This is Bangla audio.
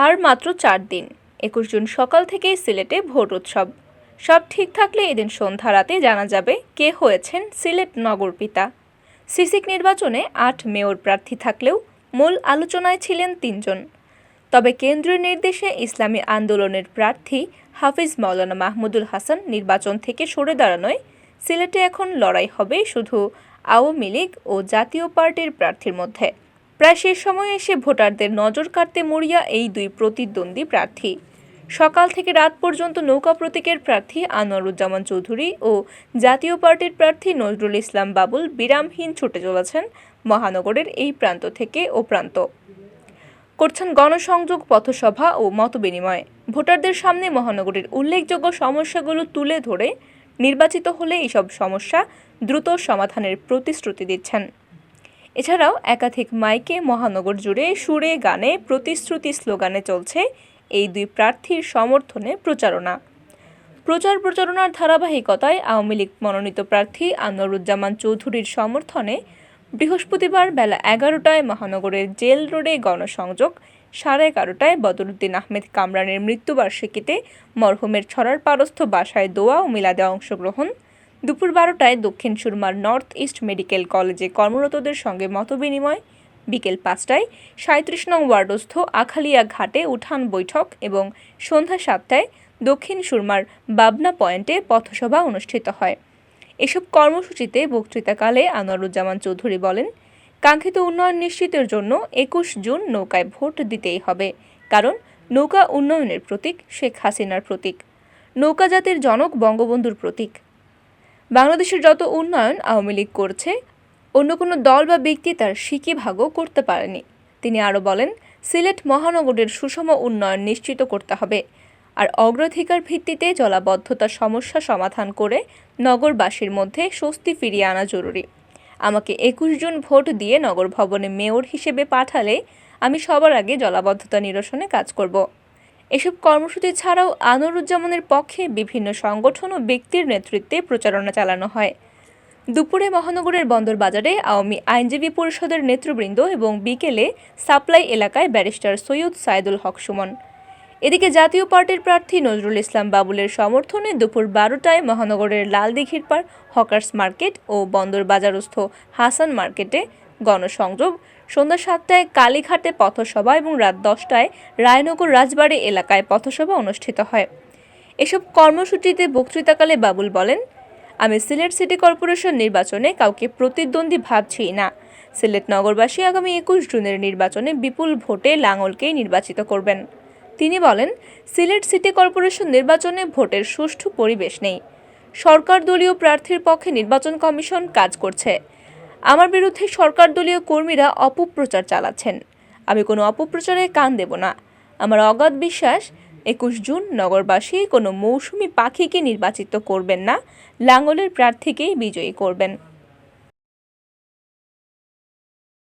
আর মাত্র 4 দিন 21 জুন সকাল থেকেই সিলেটে ভোট উৎসব। সব ঠিক থাকলে এদিন সন্ধ্যা রাতে জানা যাবে কে হয়েছেন সিলেট নগর পিতা। সিসিক নির্বাচনে 8 মেয়র প্রার্থী থাকলেও মূল আলোচনায় ছিলেন 3 জন। তবে কেন্দ্রীয় নির্দেশে ইসলামী আন্দোলনের প্রার্থী হাফিজ মাওলানা মাহমুদুল হাসান নির্বাচন থেকে সরে দাঁড়ানোয় সিলেটে এখন লড়াই হবে শুধু আওয়ামী লীগ ও জাতীয় পার্টির প্রার্থীর মধ্যে। প্রায় শেষ সময়ে এসে ভোটারদের নজর কাড়তে মরিয়া এই দুই প্রতিদ্বন্দ্বী প্রার্থী। সকাল থেকে রাত পর্যন্ত নৌকা প্রতীকের প্রার্থী আনোয়ারুজ্জামান চৌধুরী ও জাতীয় পার্টির প্রার্থী নজরুল ইসলাম বাবুল বিরামহীন ছুটে চলেছেন মহানগরের এই প্রান্ত থেকে ও প্রান্ত। করছেন গণসংযোগ, পথসভা ও মতবিনিময়। ভোটারদের সামনে মহানগরের উল্লেখযোগ্য সমস্যাগুলো তুলে ধরে নির্বাচিত হলে এইসব সমস্যা দ্রুত সমাধানের প্রতিশ্রুতি দিচ্ছেন। এছাড়াও একাধিক মাইকে মহানগর জুড়ে সুরে গানে প্রতিশ্রুতি স্লোগানে চলছে এই দুই প্রার্থীর সমর্থনে প্রচারণার ধারাবাহিকতায় আওয়ামী লীগ মনোনীত প্রার্থী আনোয়ারুজ্জামান চৌধুরীর সমর্থনে বৃহস্পতিবার বেলা 11টায় মহানগরের জেল রোডে গণসংযোগ, 11:30টায় বদরুদ্দিন আহমেদ কামরানের মৃত্যুবার্ষিকীতে মরহুমের ছড়ারপাড়স্থ বাসায় দোয়া ও মিলাদে অংশগ্রহণ, দুপুর 12টায় দক্ষিণ সুরমার নর্থ ইস্ট মেডিকেল কলেজে কর্মরতদের সঙ্গে মতবিনিময়, বিকেল 5টায় 37 নং ওয়ার্ডস্থ আখালিয়া ঘাটে উঠান বৈঠক এবং সন্ধ্যা 7টায় দক্ষিণ সুরমার বাবনা পয়েন্টে পথসভা অনুষ্ঠিত হয়। এসব কর্মসূচিতে বক্তৃতাকালে আনোয়ারুজ্জামান চৌধুরী বলেন, কাঙ্ক্ষিত উন্নয়ন নিশ্চিতের জন্য 21 জুন নৌকায় ভোট দিতেই হবে, কারণ নৌকা উন্নয়নের প্রতীক, শেখ হাসিনার প্রতীক। নৌকা জাতির জনক বঙ্গবন্ধুর প্রতীক। বাংলাদেশের যত উন্নয়ন আওয়ামী লীগ করছে, অন্য কোনো দল বা ব্যক্তি তার সিকিভাগও করতে পারেনি। তিনি আরও বলেন, সিলেট মহানগরের সুষম উন্নয়ন নিশ্চিত করতে হবে, আর অগ্রাধিকার ভিত্তিতে জলাবদ্ধতা সমস্যা সমাধান করে নগরবাসীর মধ্যে স্বস্তি ফিরিয়ে আনা জরুরি। আমাকে 21 জুন ভোট দিয়ে নগর ভবনে মেয়র হিসেবে পাঠালে আমি সবার আগে জলাবদ্ধতা নিরসনে কাজ করব। এসব কর্মসূচি ছাড়াও আনোয়ারুজ্জামানের পক্ষে বিভিন্ন সংগঠন ও ব্যক্তির নেতৃত্বে প্রচারণা চালানো হয়। দুপুরে মহানগরের বন্দর বাজারে আওয়ামী আইনজীবী পরিষদের নেতৃবৃন্দ এবং বিকেলে সাপ্লাই এলাকায় ব্যারিস্টার সৈয়দ সাইদুল হক সুমন। এদিকে জাতীয় পার্টির প্রার্থী নজরুল ইসলাম বাবুলের সমর্থনে দুপুর 12টায় মহানগরের লালদিঘির পাড় হকার্স মার্কেট ও বন্দর বাজারস্থ হাসান মার্কেটে গণসংযোগ, সন্ধ্যা 7টায় কালীঘাটে পথসভা এবং রাত 10টায় রায়নগর রাজবাড়ী এলাকায় পথসভা অনুষ্ঠিত হয়। এসব কর্মসূচিতে বক্তৃতাকালে বাবুল বলেন, আমি সিলেট সিটি কর্পোরেশন নির্বাচনে কাউকে প্রতিদ্বন্দ্বী ভাবছি না। সিলেট নগরবাসী আগামী 21 জুনের নির্বাচনে বিপুল ভোটে লাঙলকেই নির্বাচিত করবেন। তিনি বলেন, সিলেট সিটি কর্পোরেশন নির্বাচনে ভোটের সুষ্ঠু পরিবেশ নেই। সরকার দলীয় প্রার্থীর পক্ষে নির্বাচন কমিশন কাজ করছে। আমার বিরুদ্ধে সরকার দলীয় কর্মীরা অপপ্রচার চালাচ্ছেন। আমি কোনো অপপ্রচারে কান দেব না। আমার অগাধ বিশ্বাস, 21 জুন নগরবাসী কোনো মৌসুমি পাখিকে নির্বাচিত করবেন না, লাঙ্গলের প্রার্থীকেই বিজয়ী করবেন।